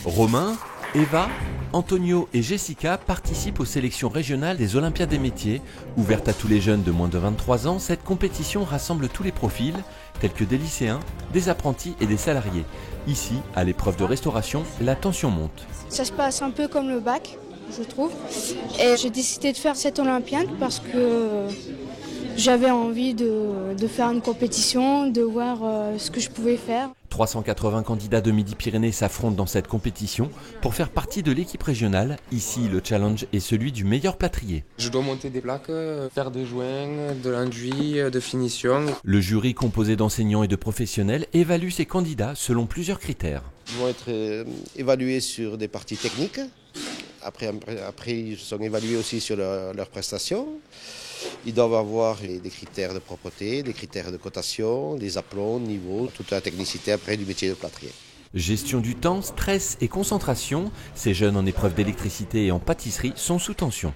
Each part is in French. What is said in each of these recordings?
Romain, Eva, Antonio et Jessica participent aux sélections régionales des Olympiades des métiers. Ouverte à tous les jeunes de moins de 23 ans, cette compétition rassemble tous les profils, tels que des lycéens, des apprentis et des salariés. Ici, à l'épreuve de restauration, la tension monte. Ça se passe un peu comme le bac, je trouve. Et j'ai décidé de faire cette Olympiade parce que j'avais envie de faire une compétition, de voir ce que je pouvais faire. 380 candidats de Midi-Pyrénées s'affrontent dans cette compétition pour faire partie de l'équipe régionale. Ici, le challenge est celui du meilleur plâtrier. Je dois monter des plaques, faire des joints, de l'enduit, de finition. Le jury, composé d'enseignants et de professionnels, évalue ses candidats selon plusieurs critères. Ils vont être évalués sur des parties techniques. Après ils sont évalués aussi sur leurs prestations. Ils doivent avoir des critères de propreté, des critères de cotation, des aplombs, niveaux, toute la technicité après du métier de plâtrier. Gestion du temps, stress et concentration, ces jeunes en épreuve d'électricité et en pâtisserie sont sous tension.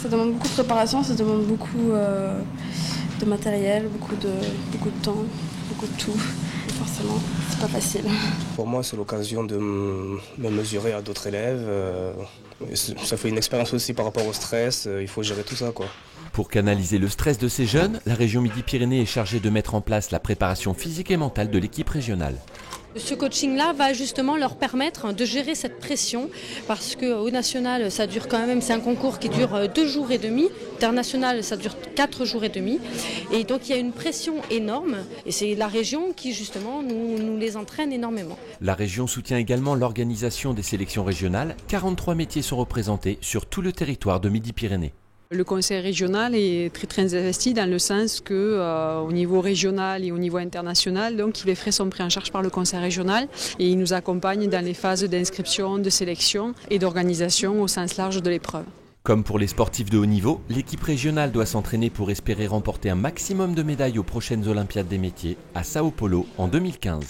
Ça demande beaucoup de préparation, ça demande beaucoup de matériel, beaucoup de temps, beaucoup de tout. Et forcément, c'est pas facile. Pour moi, c'est l'occasion de me mesurer à d'autres élèves. Ça fait une expérience aussi par rapport au stress, il faut gérer tout ça, quoi. Pour canaliser le stress de ces jeunes, la région Midi-Pyrénées est chargée de mettre en place la préparation physique et mentale de l'équipe régionale. Ce coaching-là va justement leur permettre de gérer cette pression parce qu'au national, ça dure quand même, c'est un concours qui dure 2 jours et demi. International, ça dure 4 jours et demi. Et donc il y a une pression énorme et c'est la région qui justement nous les entraîne énormément. La région soutient également l'organisation des sélections régionales. 43 métiers sont représentés sur tout le territoire de Midi-Pyrénées. Le conseil régional est très investi dans le sens que au niveau régional et au niveau international, donc les frais sont pris en charge par le conseil régional et il nous accompagne dans les phases d'inscription, de sélection et d'organisation au sens large de l'épreuve. Comme pour les sportifs de haut niveau, l'équipe régionale doit s'entraîner pour espérer remporter un maximum de médailles aux prochaines Olympiades des métiers à Sao Paulo en 2015.